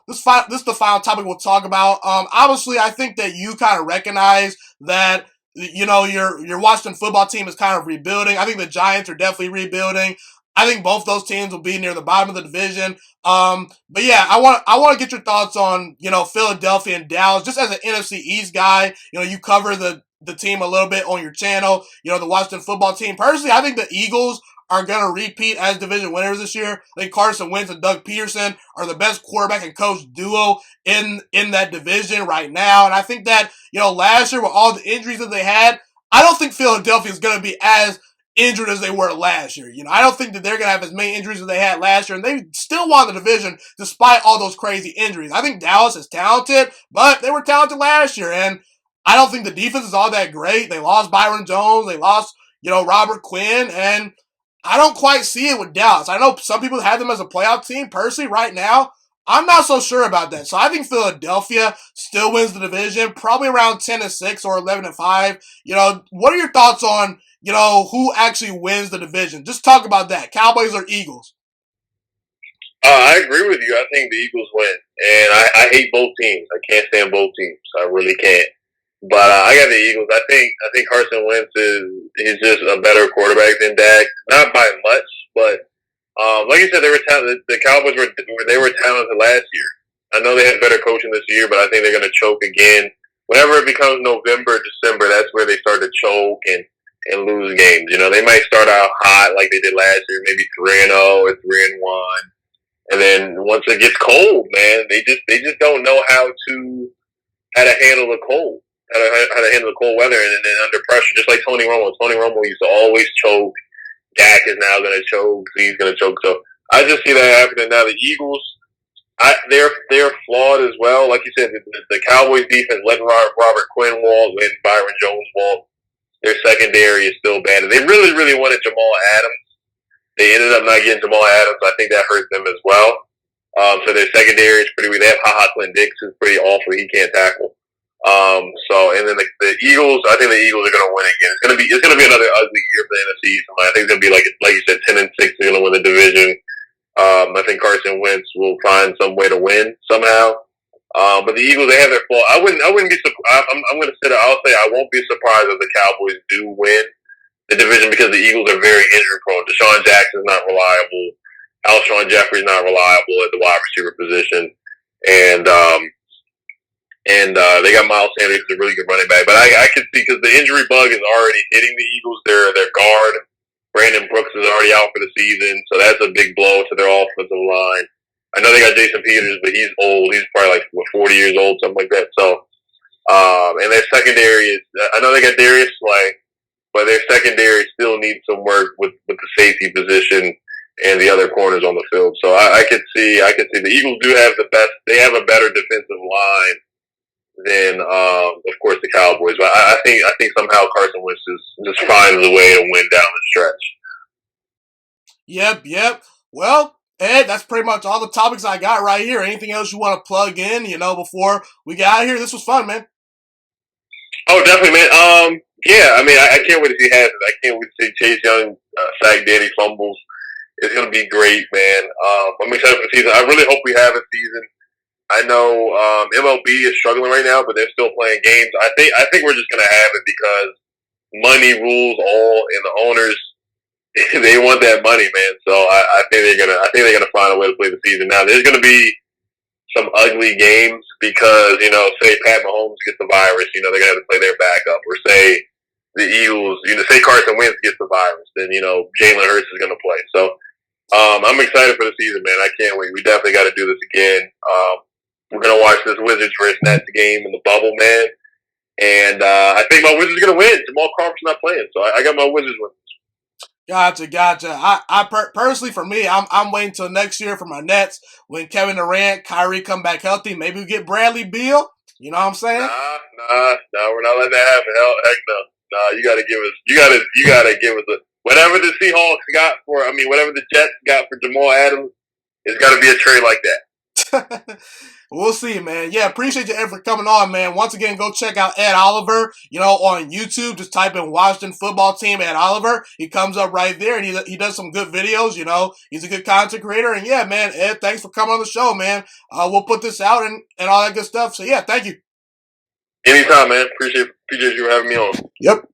this is the final topic we'll talk about. Obviously, I think that you kind of recognize that, your Washington football team is kind of rebuilding. I think the Giants are definitely rebuilding. I think both those teams will be near the bottom of the division. But yeah, I want to get your thoughts on, Philadelphia and Dallas, just as an NFC East guy. You cover the team a little bit on your channel, the Washington football team. Personally, I think the Eagles are going to repeat as division winners this year. I think Carson Wentz and Doug Peterson are the best quarterback and coach duo in that division right now. And I think that, last year with all the injuries that they had, I don't think Philadelphia is going to be as injured as they were last year. I don't think that they're going to have as many injuries as they had last year, and they still won the division despite all those crazy injuries. I think Dallas is talented, but they were talented last year, and I don't think the defense is all that great. They lost Byron Jones, they lost, Robert Quinn, and I don't quite see it with Dallas. I know some people have them as a playoff team. Personally, right now, I'm not so sure about that. So I think Philadelphia still wins the division, probably around 10-6 or 11-5. What are your thoughts on, who actually wins the division? Just talk about that. Cowboys or Eagles? I agree with you. I think the Eagles win. And I hate both teams. I can't stand both teams. I really can't. But I got the Eagles. I think Carson Wentz is just a better quarterback than Dak. Not by much, but like you said, they were talented. The Cowboys were talented last year. I know they had better coaching this year, but I think they're going to choke again. Whenever it becomes November, December, that's where they start to choke and lose games. They might start out hot like they did last year, maybe 3-0 or 3-1, and then once it gets cold, man, they just don't know how to handle the cold. How to handle the cold weather and then under pressure, just like Tony Romo. Tony Romo used to always choke. Dak is now going to choke. He's going to choke. So I just see that happening now. The Eagles, they're flawed as well. Like you said, the Cowboys defense letting Robert Quinn walk, letting Byron Jones walk. Their secondary is still bad. And they really, really wanted Jamal Adams. They ended up not getting Jamal Adams. I think that hurt them as well. So their secondary is pretty weak. They have Clint Dix, who's pretty awful. He can't tackle. And then the Eagles, I think the Eagles are going to win again. It's going to be another ugly year for the NFC. I think it's going to be like you said, 10-6. They're going to win the division. I think Carson Wentz will find some way to win somehow. But the Eagles, they have their fault. I wouldn't be surprised. I'm going to say that I'll say I won't be surprised if the Cowboys do win the division because the Eagles are very injury prone. Deshaun Jackson's not reliable. Alshon Jeffrey's not reliable at the wide receiver position, and they got Miles Sanders, who's a really good running back. But I can see because the injury bug is already hitting the Eagles. Their guard, Brandon Brooks, is already out for the season, so that's a big blow to their offensive line. I know they got Jason Peters, but he's old. He's probably 40 years old, something like that. So, and their secondary is, I know they got Darius Slay, but their secondary still needs some work with the safety position and the other corners on the field. So I could see the Eagles do have they have a better defensive line than, of course, the Cowboys. But I think somehow Carson Wentz just finds a way to win down the stretch. Yep. Well, Ed, that's pretty much all the topics I got right here. Anything else you want to plug in, before we get out of here? This was fun, man. Oh, definitely, man. Yeah, I mean, I can't wait to see Haskins. I can't wait to see Chase Young sack Danny fumbles. It's going to be great, man. I'm excited for the season. I really hope we have a season. I know MLB is struggling right now, but they're still playing games. I think we're just going to have it because money rules all, and the owners they want that money, man. So I think they're gonna find a way to play the season. Now there's gonna be some ugly games because say Pat Mahomes gets the virus, they're gonna have to play their backup, or say the Eagles, say Carson Wentz gets the virus, then Jalen Hurts is gonna play. So I'm excited for the season, man. I can't wait. We definitely got to do this again. We're gonna watch this Wizards versus Nets game in the bubble, man. And I think my Wizards are gonna win. Jamal Crawford's not playing, so I got my Wizards winning. Gotcha. I personally, for me, I'm waiting till next year for my Nets when Kevin Durant, Kyrie come back healthy. Maybe we get Bradley Beal. You know what I'm saying? Nah, we're not letting that happen. Heck no. Nah, you gotta give us whatever the Seahawks got whatever the Jets got for Jamal Adams. It's got to be a trade like that. We'll see, man. Yeah, appreciate you, Ed, for coming on, man. Once again, go check out Ed Oliver, on YouTube. Just type in Washington football team Ed Oliver. He comes up right there, and he does some good videos, He's a good content creator. And yeah, man, Ed, thanks for coming on the show, man. We'll put this out and all that good stuff. So yeah, thank you. Anytime, man. Appreciate you having me on. Yep.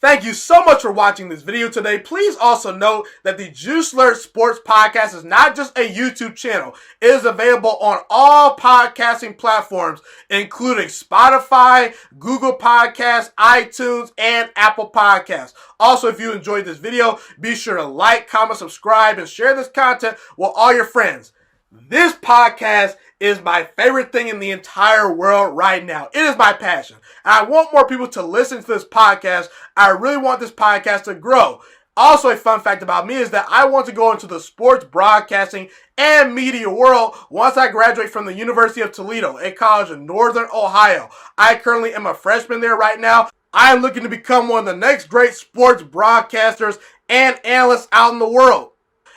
Thank you so much for watching this video today. Please also note that the Juice Alert Sports Podcast is not just a YouTube channel. It is available on all podcasting platforms, including Spotify, Google Podcasts, iTunes, and Apple Podcasts. Also, if you enjoyed this video, be sure to like, comment, subscribe, and share this content with all your friends. This podcast is my favorite thing in the entire world right now. It is my passion. And I want more people to listen to this podcast. I really want this podcast to grow. Also, a fun fact about me is that I want to go into the sports broadcasting and media world once I graduate from the University of Toledo, a college in Northern Ohio. I currently am a freshman there right now. I am looking to become one of the next great sports broadcasters and analysts out in the world.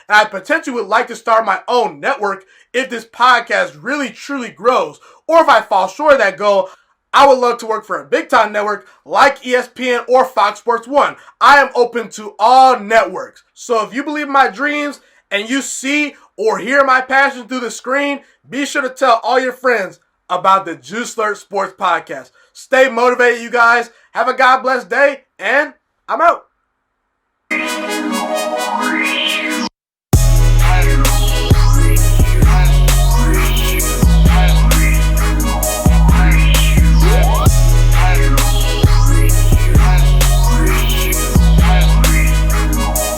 And I potentially would like to start my own network if this podcast really truly grows. Or if I fall short of that goal, I would love to work for a big time network like ESPN or Fox Sports 1. I am open to all networks. So if you believe in my dreams and you see or hear my passion through the screen, be sure to tell all your friends about the Juice Alert Sports Podcast. Stay motivated, you guys. Have a God bless day, and I'm out.